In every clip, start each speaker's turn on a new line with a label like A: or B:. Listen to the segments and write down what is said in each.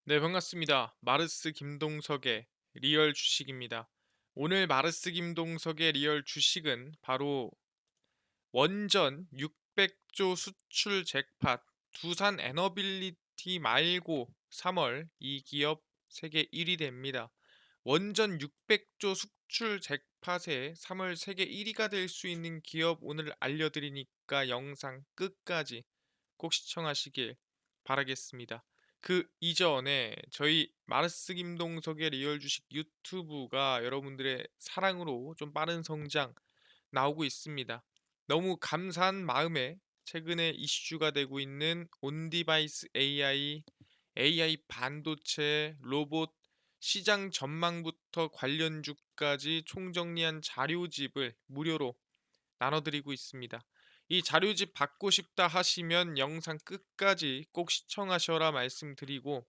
A: 네, 반갑습니다. 마르스 김동석의 리얼 주식입니다. 오늘 마르스 김동석의 리얼 주식은 바로 원전 600조 수출 잭팟 두산 에너빌리티 말고 3월 이 기업 세계 1위 됩니다. 원전 600조 수출 잭팟에 3월 세계 1위가 될 수 있는 기업 오늘 알려드리니까 영상 끝까지 꼭 시청하시길 바라겠습니다. 그 이전에 저희 마르스 김동석의 리얼 주식 유튜브가 여러분들의 사랑으로 좀 빠른 성장 나오고 있습니다. 너무 감사한 마음에 최근에 이슈가 되고 있는 온디바이스 AI, AI 반도체, 로봇 시장 전망부터 관련주까지 총정리한 자료집을 무료로 나눠드리고 있습니다. 이 자료집 받고 싶다 하시면 영상 끝까지 꼭 시청하셔라 말씀드리고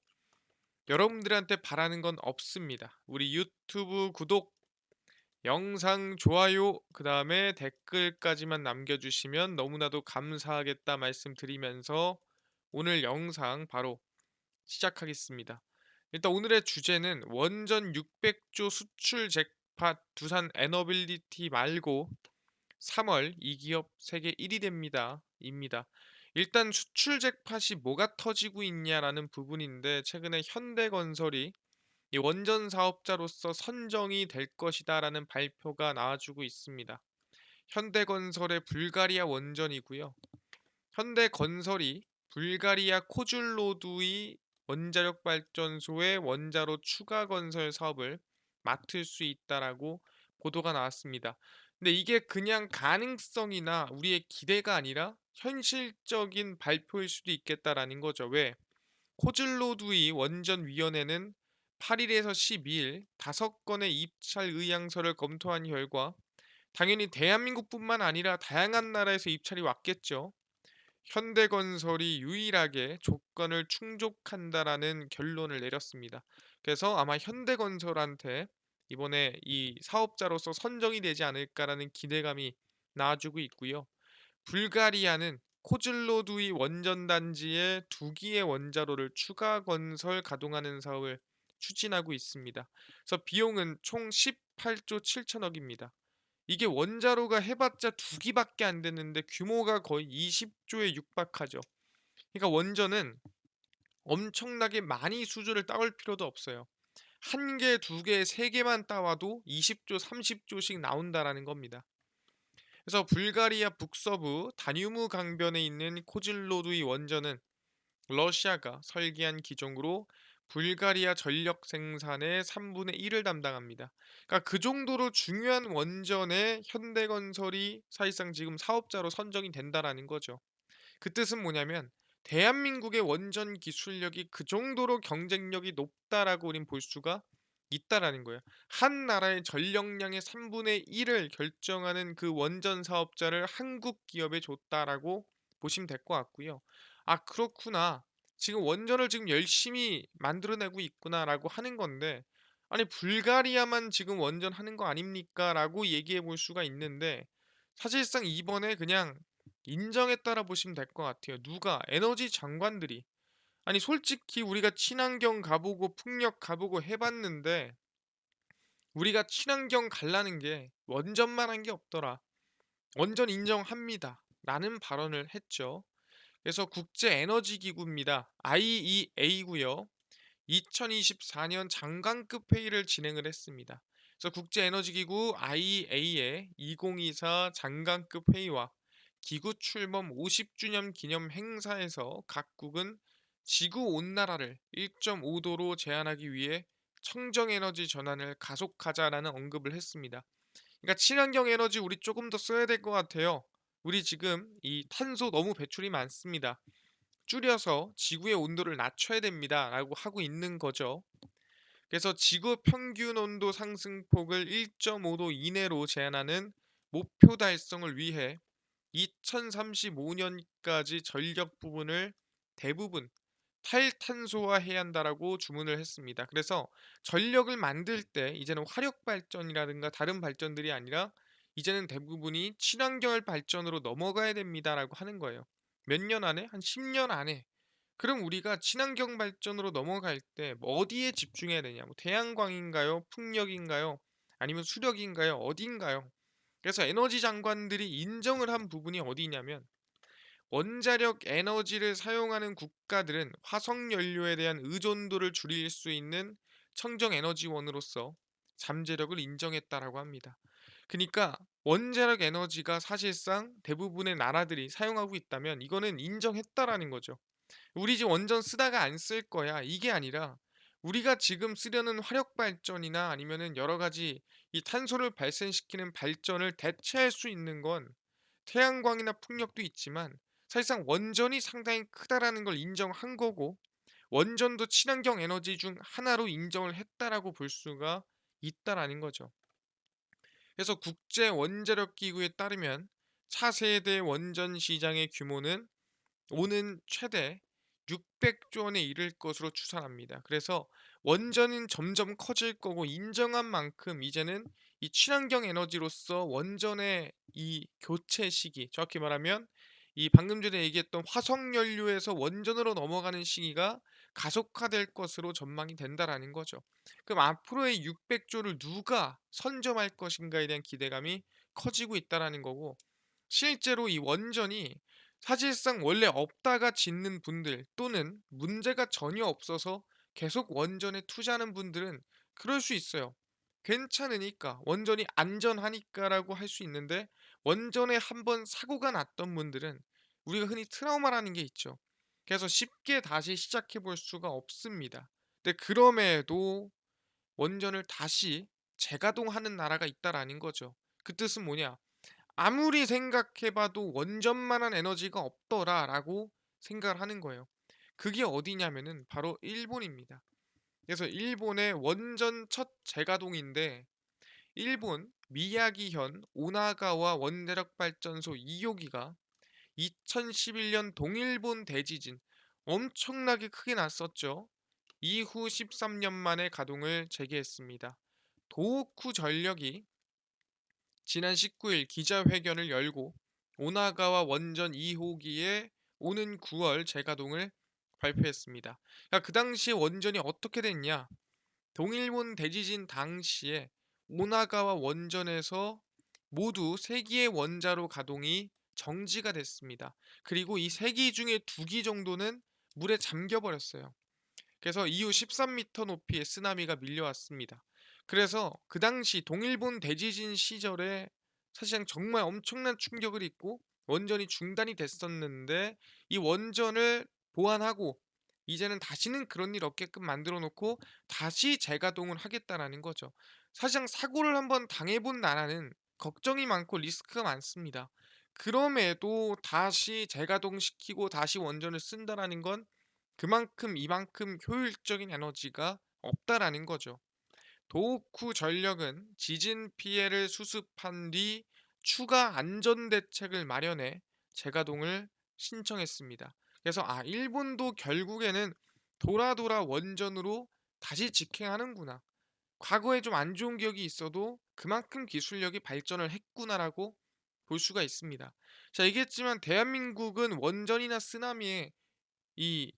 A: 여러분들한테 바라는 건 없습니다. 우리 유튜브 구독, 영상 좋아요, 그 다음에 댓글까지만 남겨주시면 너무나도 감사하겠다 말씀드리면서 오늘 영상 바로 시작하겠습니다. 일단 오늘의 주제는 원전 600조 수출 잭팟 두산 에너빌리티 말고 3월 이 기업 세계 1위 됩니다. 입니다. 일단 수출 잭팟이 뭐가 터지고 있냐라는 부분인데 최근에 현대건설이 이 원전 사업자로서 선정이 될 것이다라는 발표가 나와주고 있습니다. 현대건설의 불가리아 원전이고요. 현대건설이 불가리아 코줄로두이 원자력 발전소의 원자로 추가 건설 사업을 맡을 수 있다라고 보도가 나왔습니다. 근데 이게 그냥 가능성이나 우리의 기대가 아니라 현실적인 발표일 수도 있겠다라는 거죠. 왜? 코즐로두이 원전위원회는 8일에서 12일 5건의 입찰 의향서를 검토한 결과 당연히 대한민국뿐만 아니라 다양한 나라에서 입찰이 왔겠죠. 현대건설이 유일하게 조건을 충족한다라는 결론을 내렸습니다. 그래서 아마 현대건설한테 이번에 이 사업자로서 선정이 되지 않을까라는 기대감이 나와주고 있고요. 불가리아는 코즐로두이 원전단지에 2기의 원자로를 추가 건설 가동하는 사업을 추진하고 있습니다. 그래서 비용은 총 18조 7천억입니다. 이게 원자로가 해봤자 2기밖에 안 되는데 규모가 거의 20조에 육박하죠. 그러니까 원전은 엄청나게 많이 수주를 따올 필요도 없어요. 한 개, 두 개, 세 개만 따와도 20조, 30조씩 나온다라는 겁니다. 그래서 불가리아 북서부 다뉴무 강변에 있는 코질로두이 원전은 러시아가 설계한 기종으로 불가리아 전력 생산의 3분의 1을 담당합니다. 그러니까 그 정도로 중요한 원전에 현대건설이 사실상 지금 사업자로 선정이 된다라는 거죠. 그 뜻은 뭐냐면 대한민국의 원전 기술력이 그 정도로 경쟁력이 높다라고 우린 볼 수가 있다라는 거예요. 한 나라의 전력량의 3분의 1을 결정하는 그 원전 사업자를 한국 기업에 줬다라고 보시면 될 것 같고요. 아, 그렇구나. 지금 원전을 지금 열심히 만들어내고 있구나라고 하는 건데, 아니, 불가리아만 지금 원전 하는 거 아닙니까? 라고 얘기해 볼 수가 있는데, 사실상 이번에 그냥 인정했다라 보시면 될 것 같아요. 누가? 에너지 장관들이. 아니, 솔직히 우리가 친환경 가보고 풍력 가보고 해봤는데 우리가 친환경 갈라는 게 원전만 한 게 없더라. 원전 인정합니다. 라는 발언을 했죠. 그래서 국제에너지기구입니다. IEA고요. 2024년 장관급 회의를 진행을 했습니다. 그래서 국제에너지기구 IEA의 2024 장관급 회의와 기구 출범 50주년 기념 행사에서 각국은 지구 온난화를 1.5도로 제한하기 위해 청정에너지 전환을 가속하자라는 언급을 했습니다. 그러니까 친환경 에너지 우리 조금 더 써야 될 것 같아요. 우리 지금 이 탄소 너무 배출이 많습니다. 줄여서 지구의 온도를 낮춰야 됩니다. 라고 하고 있는 거죠. 그래서 지구 평균 온도 상승폭을 1.5도 이내로 제한하는 목표 달성을 위해 2035년까지 전력 부분을 대부분 탈탄소화해야 한다라고 주문을 했습니다. 그래서 전력을 만들 때 이제는 화력 발전이라든가 다른 발전들이 아니라 이제는 대부분이 친환경 발전으로 넘어가야 됩니다라고 하는 거예요. 몇 년 안에? 한 10년 안에 그럼 우리가 친환경 발전으로 넘어갈 때 뭐 어디에 집중해야 되냐? 뭐 태양광인가요? 풍력인가요? 아니면 수력인가요? 어딘가요? 그래서 에너지 장관들이 인정을 한 부분이 어디냐면 원자력 에너지를 사용하는 국가들은 화석 연료에 대한 의존도를 줄일 수 있는 청정 에너지원으로서 잠재력을 인정했다라고 합니다. 그러니까 원자력 에너지가 사실상 대부분의 나라들이 사용하고 있다면 이거는 인정했다라는 거죠. 우리 집 원전 쓰다가 안 쓸 거야. 이게 아니라 우리가 지금 쓰려는 화력 발전이나 아니면은 여러 가지 이 탄소를 발생시키는 발전을 대체할 수 있는 건 태양광이나 풍력도 있지만 사실상 원전이 상당히 크다라는 걸 인정한 거고 원전도 친환경 에너지 중 하나로 인정을 했다라고 볼 수가 있다라는 거죠. 그래서 국제 원자력 기구에 따르면 차세대 원전 시장의 규모는 오는 최대 600조 원에 이를 것으로 추산합니다. 그래서 원전은 점점 커질 거고 인정한 만큼 이제는 이 친환경 에너지로서 원전의 이 교체 시기, 정확히 말하면 이 방금 전에 얘기했던 화석 연료에서 원전으로 넘어가는 시기가 가속화될 것으로 전망이 된다라는 거죠. 그럼 앞으로의 600조를 누가 선점할 것인가에 대한 기대감이 커지고 있다라는 거고 실제로 이 원전이 사실상 원래 없다가 짓는 분들 또는 문제가 전혀 없어서 계속 원전에 투자하는 분들은 그럴 수 있어요. 괜찮으니까 원전이 안전하니까라고 할 수 있는데 원전에 한번 사고가 났던 분들은 우리가 흔히 트라우마라는 게 있죠. 그래서 쉽게 다시 시작해 볼 수가 없습니다. 근데 그럼에도 원전을 다시 재가동하는 나라가 있다라는 거죠. 그 뜻은 뭐냐? 아무리 생각해 봐도 원전만한 에너지가 없더라라고 생각을 하는 거예요. 그게 어디냐면은 바로 일본입니다. 그래서 일본의 원전 첫 재가동인데 일본 미야기현 오나가와 원자력 발전소 2호기가 2011년 동일본 대지진 엄청나게 크게 났었죠. 이후 13년 만에 가동을 재개했습니다. 도호쿠 전력이 지난 19일 기자회견을 열고 오나가와 원전 2호기에 오는 9월 재가동을 발표했습니다. 그 당시에 원전이 어떻게 됐냐? 동일본 대지진 당시에 오나가와 원전에서 모두 3기의 원자로 가동이 정지가 됐습니다. 그리고 이 3기 중에 2기 정도는 물에 잠겨 버렸어요. 그래서 이후 13m 높이의 쓰나미가 밀려왔습니다. 그래서 그 당시 동일본 대지진 시절에 사실상 정말 엄청난 충격을 입고 원전이 중단이 됐었는데 이 원전을 보완하고 이제는 다시는 그런 일 없게끔 만들어 놓고 다시 재가동을 하겠다라는 거죠. 사실상 사고를 한번 당해본 나라는 걱정이 많고 리스크가 많습니다. 그럼에도 다시 재가동시키고 다시 원전을 쓴다라는 건 그만큼 이만큼 효율적인 에너지가 없다라는 거죠. 도호쿠 전력은 지진 피해를 수습한 뒤 추가 안전 대책을 마련해 재가동을 신청했습니다. 그래서 일본도 결국에는 돌아 원전으로 다시 직행하는구나. 과거에 좀 안 좋은 기억이 있어도 그만큼 기술력이 발전을 했구나라고 볼 수가 있습니다. 자, 얘기했지만 대한민국은 원전이나 쓰나미에 이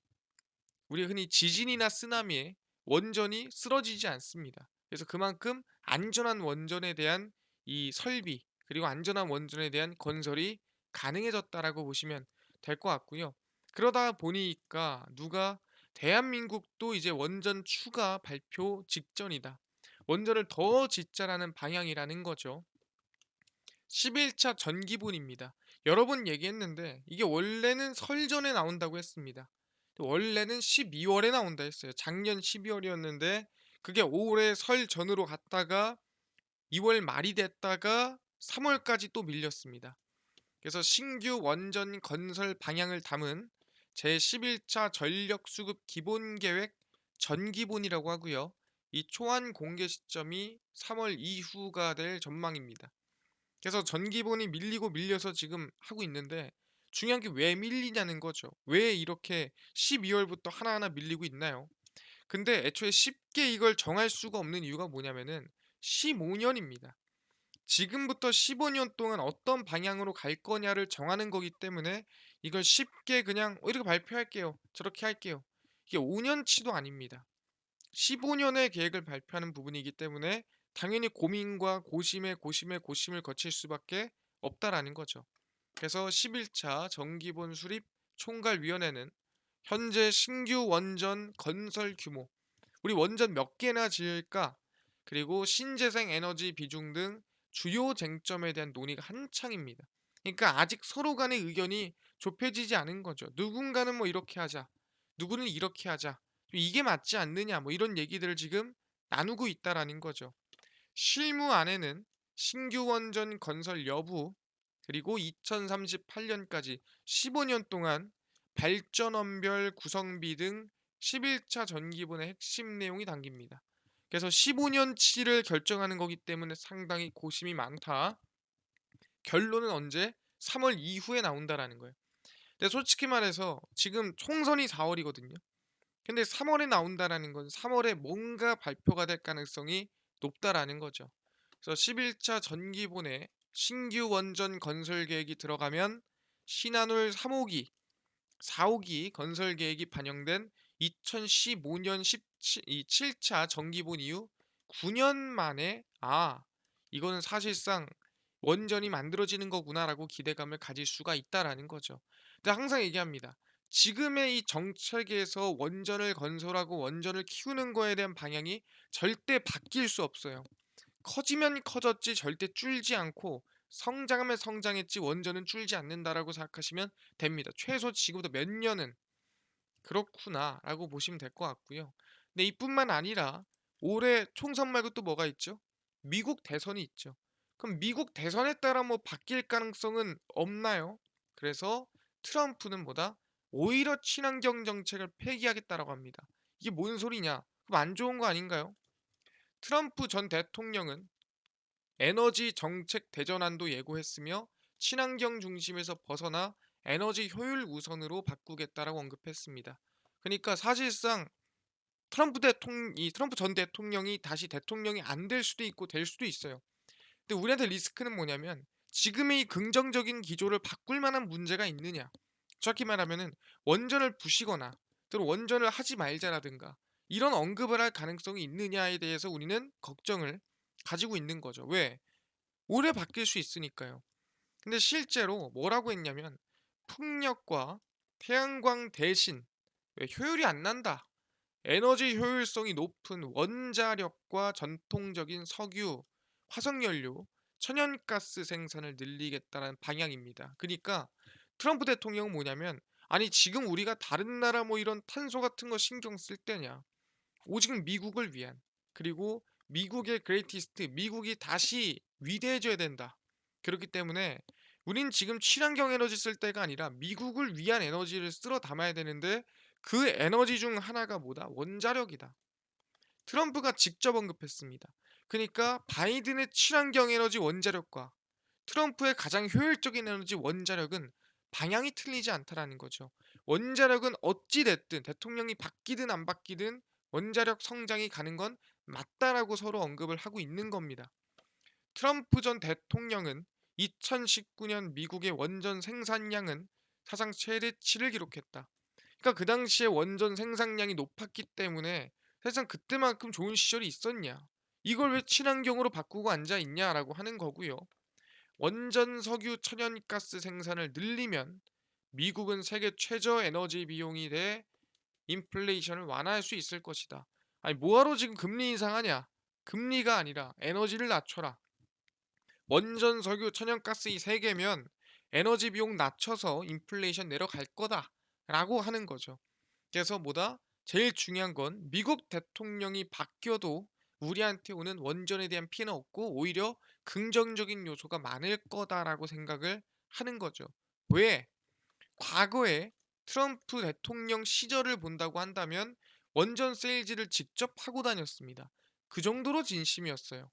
A: 우리가 흔히 지진이나 쓰나미에 원전이 쓰러지지 않습니다. 그래서 그만큼 안전한 원전에 대한 이 설비 그리고 안전한 원전에 대한 건설이 가능해졌다라고 보시면 될 것 같고요. 그러다 보니까 누가 대한민국도 이제 원전 추가 발표 직전이다. 원전을 더 짓자라는 방향이라는 거죠. 11차 전기분입니다. 여러 번 얘기했는데 이게 원래는 설 전에 나온다고 했습니다. 원래는 12월에 나온다 했어요. 작년 12월이었는데 그게 올해 설 전으로 갔다가 2월 말이 됐다가 3월까지 또 밀렸습니다. 그래서 신규 원전 건설 방향을 담은 제11차 전력 수급 기본 계획 전기분이라고 하고요. 이 초안 공개 시점이 3월 이후가 될 전망입니다. 그래서 전기본이 밀리고 밀려서 지금 하고 있는데 중요한 게 왜 밀리냐는 거죠. 왜 이렇게 12월부터 하나하나 밀리고 있나요? 근데 애초에 쉽게 이걸 정할 수가 없는 이유가 뭐냐면은 15년입니다. 지금부터 15년 동안 어떤 방향으로 갈 거냐를 정하는 거기 때문에 이걸 쉽게 그냥 이렇게 발표할게요. 저렇게 할게요. 이게 5년치도 아닙니다. 15년의 계획을 발표하는 부분이기 때문에 당연히 고민과 고심을 거칠 수밖에 없다라는 거죠. 그래서 11차 정기본 수립 총괄위원회는 현재 신규 원전 건설 규모, 우리 원전 몇 개나 지을까? 그리고 신재생 에너지 비중 등 주요 쟁점에 대한 논의가 한창입니다. 그러니까 아직 서로 간의 의견이 좁혀지지 않은 거죠. 누군가는 뭐 이렇게 하자. 누구는 이렇게 하자. 이게 맞지 않느냐. 뭐 이런 얘기들을 지금 나누고 있다라는 거죠. 실무 안에는 신규 원전 건설 여부, 그리고 2038년까지 15년 동안 발전원별 구성비 등 11차 전기분의 핵심 내용이 담깁니다. 그래서 15년치를 결정하는 거기 때문에 상당히 고심이 많다. 결론은 언제? 3월 이후에 나온다라는 거예요. 근데 솔직히 말해서 지금 총선이 4월이거든요. 근데 3월에 나온다라는 건 3월에 뭔가 발표가 될 가능성이 높다라는 거죠. 그래서 11차 전기분해 신규 원전 건설 계획이 들어가면 신한울 3호기, 4호기 건설 계획이 반영된 2015년 7차 정기분 이후 9년 만에 이거는 사실상 원전이 만들어지는 거구나라고 기대감을 가질 수가 있다라는 거죠. 근데 항상 얘기합니다. 지금의 이 정책에서 원전을 건설하고 원전을 키우는 거에 대한 방향이 절대 바뀔 수 없어요. 커지면 커졌지 절대 줄지 않고 성장하면 성장했지 원전은 줄지 않는다라고 생각하시면 됩니다. 최소 지금부터 몇 년은 그렇구나라고 보시면 될 것 같고요. 근데 이뿐만 아니라 올해 총선 말고 또 뭐가 있죠? 미국 대선이 있죠. 그럼 미국 대선에 따라 뭐 바뀔 가능성은 없나요? 그래서 트럼프는 뭐다? 오히려 친환경 정책을 폐기하겠다라고 합니다. 이게 뭔 소리냐? 그럼 안 좋은 거 아닌가요? 트럼프 전 대통령은 에너지 정책 대전환도 예고했으며 친환경 중심에서 벗어나 에너지 효율 우선으로 바꾸겠다라고 언급했습니다. 그러니까 사실상 트럼프 전 대통령이 다시 대통령이 안 될 수도 있고 될 수도 있어요. 근데 우리한테 리스크는 뭐냐면 지금의 이 긍정적인 기조를 바꿀 만한 문제가 있느냐. 정확히 말하면은 원전을 부시거나 또는 원전을 하지 말자라든가 이런 언급을 할 가능성이 있느냐에 대해서 우리는 걱정을 가지고 있는 거죠. 왜? 오래 바뀔 수 있으니까요. 근데 실제로 뭐라고 했냐면 풍력과 태양광 대신 왜 효율이 안 난다. 에너지 효율성이 높은 원자력과 전통적인 석유, 화석연료, 천연가스 생산을 늘리겠다는 방향입니다. 그러니까 트럼프 대통령은 뭐냐면 아니 지금 우리가 다른 나라 뭐 이런 탄소 같은 거 신경 쓸 때냐. 오직 미국을 위한 그리고 미국의 그레이티스트 미국이 다시 위대해져야 된다. 그렇기 때문에 우린 지금 친환경 에너지 쓸 때가 아니라 미국을 위한 에너지를 쓸어 담아야 되는데 그 에너지 중 하나가 뭐다? 원자력이다. 트럼프가 직접 언급했습니다. 그러니까 바이든의 친환경 에너지 원자력과 트럼프의 가장 효율적인 에너지 원자력은 방향이 틀리지 않다라는 거죠. 원자력은 어찌 됐든 대통령이 바뀌든 안 바뀌든 원자력 성장이 가는 건 맞다라고 서로 언급을 하고 있는 겁니다. 트럼프 전 대통령은 2019년 미국의 원전 생산량은 사상 최대치를 기록했다. 그러니까 그 당시에 원전 생산량이 높았기 때문에 사실상 그때만큼 좋은 시절이 있었냐? 이걸 왜 친환경으로 바꾸고 앉아 있냐라고 하는 거고요. 원전 석유 천연가스 생산을 늘리면 미국은 세계 최저 에너지 비용이 돼 인플레이션을 완화할 수 있을 것이다. 아니 뭐하러 지금 금리 인상하냐? 금리가 아니라 에너지를 낮춰라. 원전 석유 천연가스 이 세 개면 에너지 비용 낮춰서 인플레이션 내려갈 거다라고 하는 거죠. 그래서 뭐다? 제일 중요한 건 미국 대통령이 바뀌어도 우리한테 오는 원전에 대한 피해는 없고 오히려 긍정적인 요소가 많을 거다라고 생각을 하는 거죠. 왜? 과거에 트럼프 대통령 시절을 본다고 한다면 원전 세일즈를 직접 하고 다녔습니다. 그 정도로 진심이었어요.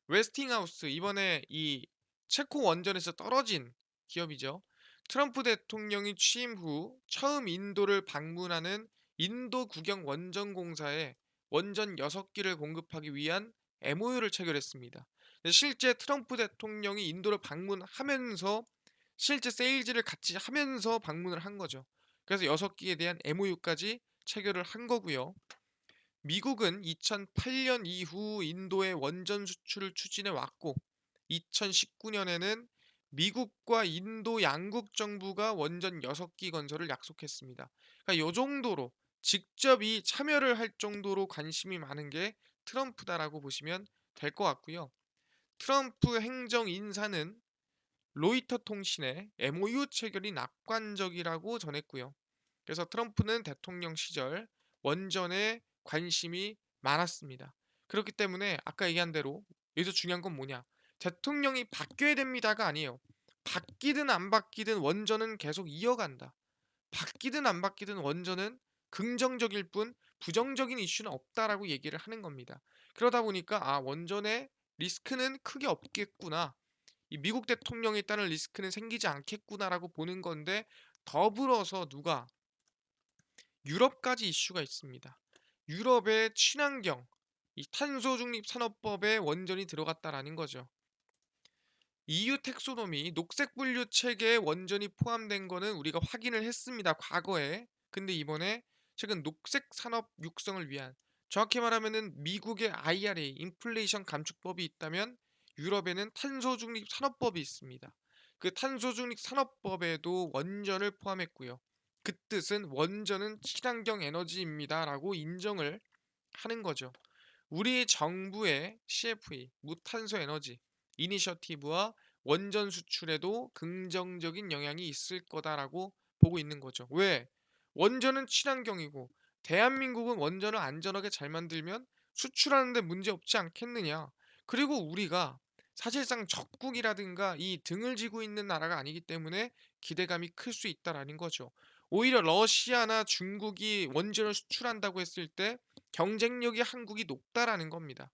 A: 웨스팅하우스 이번에 이 체코 원전에서 떨어진 기업이죠. 트럼프 대통령이 취임 후 처음 인도를 방문하는 인도 국영 원전 공사에 원전 6기를 공급하기 위한 MOU를 체결했습니다. 실제 트럼프 대통령이 인도를 방문하면서 실제 세일즈를 같이 하면서 방문을 한 거죠. 그래서 6기에 대한 MOU까지 체결을 한 거고요. 미국은 2008년 이후 인도의 원전 수출을 추진해 왔고 2019년에는 미국과 인도 양국 정부가 원전 6기 건설을 약속했습니다. 그러니까 요 정도로 직접 이 참여를 할 정도로 관심이 많은 게 트럼프다라고 보시면 될 것 같고요. 트럼프 행정 인사는 로이터 통신에 MOU 체결이 낙관적이라고 전했고요. 그래서 트럼프는 대통령 시절 원전에 관심이 많았습니다. 그렇기 때문에 아까 얘기한 대로 여기서 중요한 건 뭐냐? 대통령이 바뀌어야 됩니다가 아니에요. 바뀌든 안 바뀌든 원전은 계속 이어간다. 바뀌든 안 바뀌든 원전은 긍정적일 뿐 부정적인 이슈는 없다라고 얘기를 하는 겁니다. 그러다 보니까 아, 원전의 리스크는 크게 없겠구나. 이 미국 대통령에 따른 리스크는 생기지 않겠구나라고 보는 건데 더불어서 누가 유럽까지 이슈가 있습니다. 유럽의 친환경, 이 탄소 중립 산업법에 원전이 들어갔다라는 거죠. EU 텍소노미 녹색 분류 체계에 원전이 포함된 거는 우리가 확인을 했습니다. 과거에. 근데 이번에 최근 녹색 산업 육성을 위한 정확히 말하면은 미국의 IRA 인플레이션 감축법이 있다면 유럽에는 탄소 중립 산업법이 있습니다. 그 탄소 중립 산업법에도 원전을 포함했고요. 그 뜻은 원전은 친환경 에너지입니다라고 인정을 하는 거죠. 우리 정부의 CFE 무탄소 에너지 이니셔티브와 원전 수출에도 긍정적인 영향이 있을 거다라고 보고 있는 거죠. 왜? 원전은 친환경이고 대한민국은 원전을 안전하게 잘 만들면 수출하는데 문제 없지 않겠느냐. 그리고 우리가 사실상 적국이라든가 이 등을 지고 있는 나라가 아니기 때문에 기대감이 클 수 있다라는 거죠. 오히려 러시아나 중국이 원전을 수출한다고 했을 때 경쟁력이 한국이 높다라는 겁니다.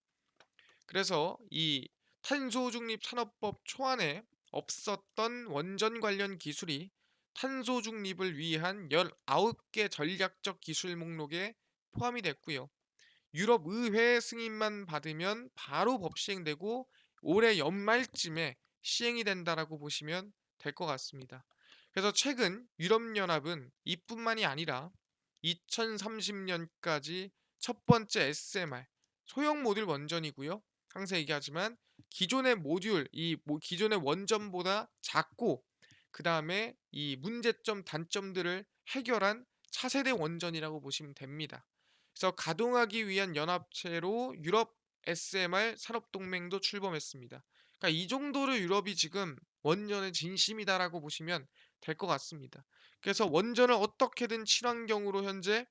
A: 그래서 이 탄소 중립 산업법 초안에 없었던 원전 관련 기술이 탄소 중립을 위한 19개 전략적 기술 목록에 포함이 됐고요. 유럽 의회 승인만 받으면 바로 법 시행되고 올해 연말쯤에 시행이 된다라고 보시면 될 것 같습니다. 그래서 최근 유럽연합은 이뿐만이 아니라 2030년까지 첫 번째 SMR 소형 모듈 원전이고요. 항상 얘기하지만 기존의 모듈 기존의 원전보다 작고 그 다음에 이 문제점 단점들을 해결한 차세대 원전이라고 보시면 됩니다. 그래서 가동하기 위한 연합체로 유럽 SMR 산업동맹도 출범했습니다. 그러니까 이 정도로 유럽이 지금 원전의 진심이다라고 보시면 될 것 같습니다. 그래서 원전을 어떻게든 친환경으로 현재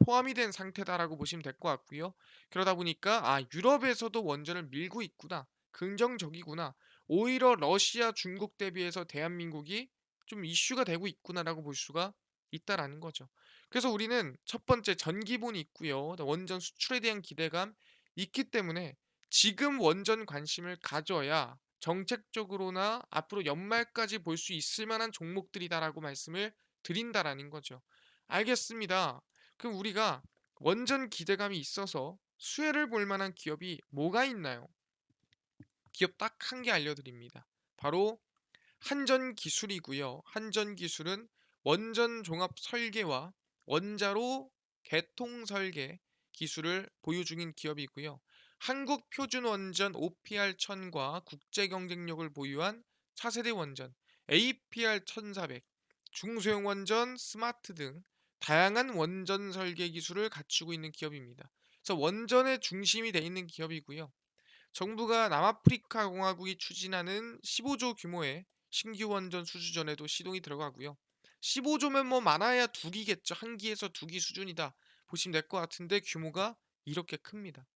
A: 포함이 된 상태다라고 보시면 될 것 같고요. 그러다 보니까 아, 유럽에서도 원전을 밀고 있구나. 긍정적이구나. 오히려 러시아, 중국 대비해서 대한민국이 좀 이슈가 되고 있구나라고 볼 수가 있다라는 거죠. 그래서 우리는 첫 번째 전기본이 있고요. 원전 수출에 대한 기대감 있기 때문에 지금 원전 관심을 가져야 정책적으로나 앞으로 연말까지 볼 수 있을 만한 종목들이다라고 말씀을 드린다라는 거죠. 알겠습니다. 그럼 우리가 원전 기대감이 있어서 수혜를 볼 만한 기업이 뭐가 있나요? 기업 딱 한 개 알려드립니다. 바로 한전기술이고요. 한전기술은 원전 종합 설계와 원자로 개통 설계 기술을 보유 중인 기업이고요. 한국 표준 원전 OPR 1000과 국제 경쟁력을 보유한 차세대 원전 APR 1400, 중소형 원전 스마트 등 다양한 원전 설계 기술을 갖추고 있는 기업입니다. 그래서 원전의 중심이 되어 있는 기업이고요. 정부가 남아프리카 공화국이 추진하는 15조 규모의 신규 원전 수주전에도 시동이 들어가고요. 15조면 뭐 많아야 두 기겠죠. 한 기에서 두 기 수준이다 보시면 될 것 같은데 규모가 이렇게 큽니다.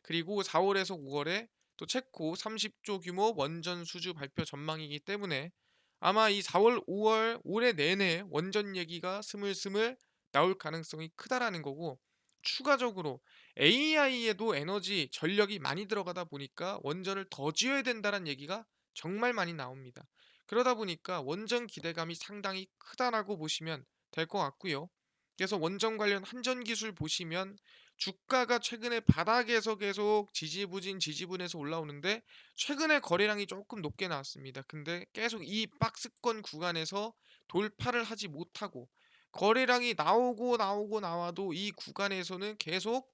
A: 그리고 4월에서 5월에 또 체코 30조 규모 원전 수주 발표 전망이기 때문에 아마 이 4월, 5월 올해 내내 원전 얘기가 스물스물 나올 가능성이 크다라는 거고 추가적으로 AI에도 에너지 전력이 많이 들어가다 보니까 원전을 더 지어야 된다는 얘기가 정말 많이 나옵니다. 그러다 보니까 원전 기대감이 상당히 크다라고 보시면 될 것 같고요. 그래서 원전 관련 한전 기술 보시면 주가가 최근에 바닥에서 계속 지지부진 지지분해서 올라오는데 최근에 거래량이 조금 높게 나왔습니다. 근데 계속 이 박스권 구간에서 돌파를 하지 못하고 거래량이 나오고 나와도 이 구간에서는 계속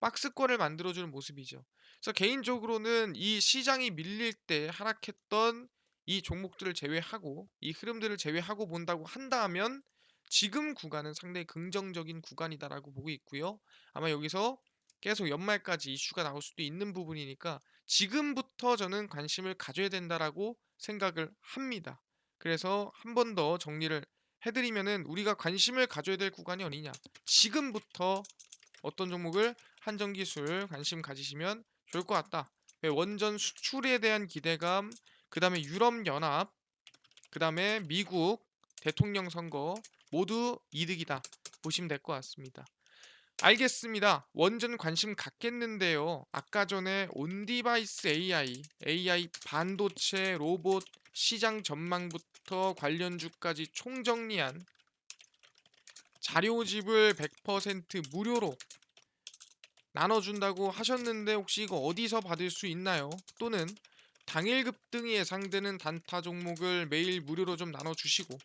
A: 박스권을 만들어주는 모습이죠. 그래서 개인적으로는 이 시장이 밀릴 때 하락했던 이 종목들을 제외하고 이 흐름들을 제외하고 본다고 한다면 지금 구간은 상당히 긍정적인 구간이다라고 보고 있고요. 아마 여기서 계속 연말까지 이슈가 나올 수도 있는 부분이니까 지금부터 저는 관심을 가져야 된다라고 생각을 합니다. 그래서 한 번 더 정리를 해드리면은 우리가 관심을 가져야 될 구간이 어디냐? 지금부터 어떤 종목을 한전기술 관심 가지시면 좋을 것 같다. 네, 원전 수출에 대한 기대감, 그 다음에 유럽연합, 그 다음에 미국 대통령 선거 모두 이득이다 보시면 될 것 같습니다. 알겠습니다. 원전 관심 갖겠는데요. 아까 전에 온디바이스 AI 반도체, 로봇 시장 전망부터 관련주까지 총정리한 자료집을 100% 무료로 나눠준다고 하셨는데 혹시 이거 어디서 받을 수 있나요? 또는 당일 급등이 예상되는 단타 종목을 매일 무료로 좀 나눠주시고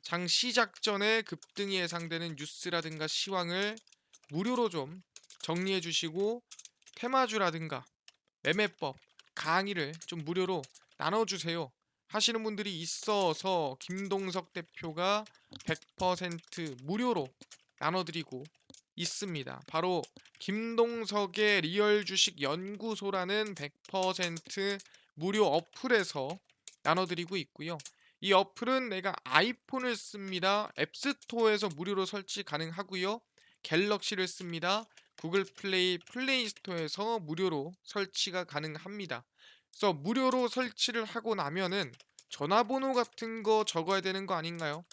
A: 장 시작 전에 급등이 예상되는 뉴스라든가 시황을 무료로 좀 정리해 주시고 테마주라든가 매매법 강의를 좀 무료로 나눠주세요 하시는 분들이 있어서 김동석 대표가 100% 무료로 나눠드리고 있습니다. 바로 김동석의 리얼 주식 연구소라는 100% 무료 어플에서 나눠드리고 있고요. 이 어플은 내가 아이폰을 씁니다. 앱스토어에서 무료로 설치 가능하고요. 갤럭시를 씁니다. 구글 플레이 스토어에서 무료로 설치가 가능합니다. 그래서 무료로 설치를 하고 나면은 전화번호 같은 거 적어야 되는 거 아닌가요?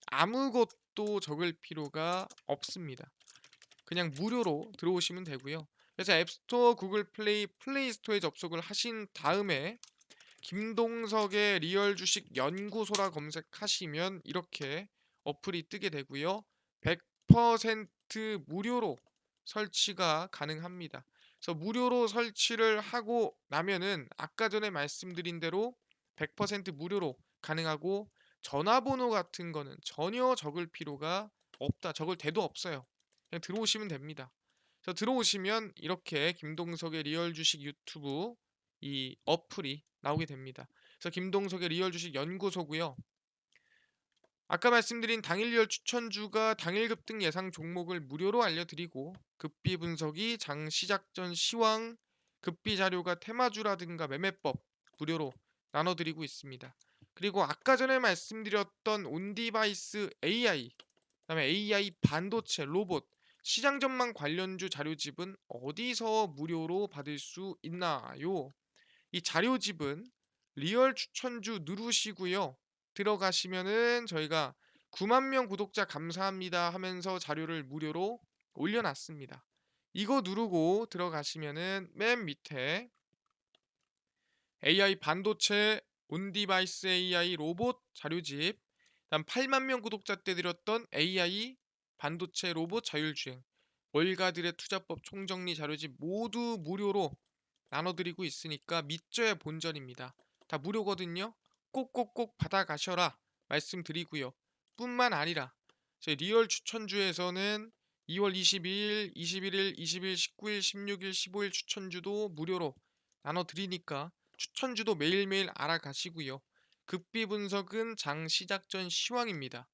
A: 아무것도 적을 필요가 없습니다. 그냥 무료로 들어오시면 되고요. 그래서 앱스토어, 구글 플레이 스토어에 접속을 하신 다음에 김동석의 리얼 주식 연구소라 검색하시면 이렇게 어플이 뜨게 되고요. 100% 무료로 설치가 가능합니다. 그래서 무료로 설치를 하고 나면은 아까 전에 말씀드린 대로 100% 무료로 가능하고 전화번호 같은 거는 전혀 적을 필요가 없다. 적을 데도 없어요. 그냥 들어오시면 됩니다. 그래서 들어오시면 이렇게 김동석의 리얼 주식 유튜브 이 어플이 나오게 됩니다. 그래서 김동석의 리얼 주식 연구소고요. 아까 말씀드린 당일 리얼 추천주가 당일 급등 예상 종목을 무료로 알려드리고 급비 분석이 장 시작 전 시황, 급비 자료가 테마주라든가 매매법 무료로 나눠드리고 있습니다. 그리고 아까 전에 말씀드렸던 온디바이스 AI, 그다음에 AI 반도체, 로봇 시장 전망 관련주 자료집은 어디서 무료로 받을 수 있나요? 이 자료집은 리얼 추천주 누르시고요. 들어가시면은 저희가 9만 명 구독자 감사합니다 하면서 자료를 무료로 올려놨습니다. 이거 누르고 들어가시면은 맨 밑에 AI 반도체, 온디바이스 AI 로봇 자료집, 다음 8만 명 구독자 때 드렸던 AI 반도체 로봇 자율주행, 월가들의 투자법 총정리 자료집 모두 무료로 나눠드리고 있으니까 믿져야 본전입니다. 다 무료거든요. 꼭꼭꼭 받아가셔라 말씀드리고요. 뿐만 아니라 저희 리얼 추천주에서는 2월 22일, 21일, 20일, 19일, 16일, 15일 추천주도 무료로 나눠드리니까 추천주도 매일매일 알아가시고요. 급비 분석은 장 시작 전 시황입니다.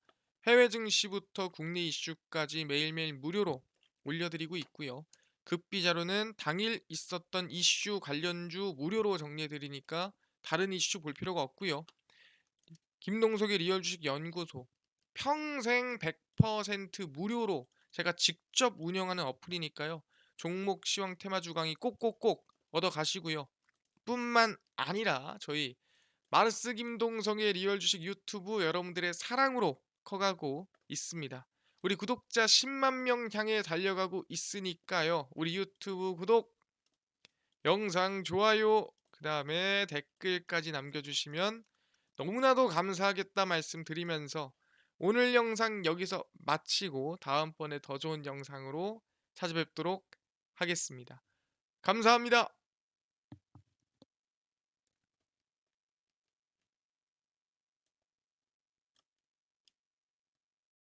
A: 해외 증시부터 국내 이슈까지 매일매일 무료로 올려드리고 있고요. 급비 자료는 당일 있었던 이슈 관련주 무료로 정리해드리니까 다른 이슈 볼 필요가 없고요. 김동석의 리얼 주식 연구소 평생 100% 무료로 제가 직접 운영하는 어플이니까요. 종목 시황 테마 주강의 꼭꼭꼭 얻어 가시고요. 뿐만 아니라 저희 마르스 김동성의 리얼 주식 유튜브 여러분들의 사랑으로 커가고 있습니다. 우리 구독자 10만 명 향해 달려가고 있으니까요. 우리 유튜브 구독, 영상 좋아요, 그 다음에 댓글까지 남겨주시면 너무나도 감사하겠다 말씀드리면서 오늘 영상 여기서 마치고 다음번에 더 좋은 영상으로 찾아뵙도록 하겠습니다. 감사합니다.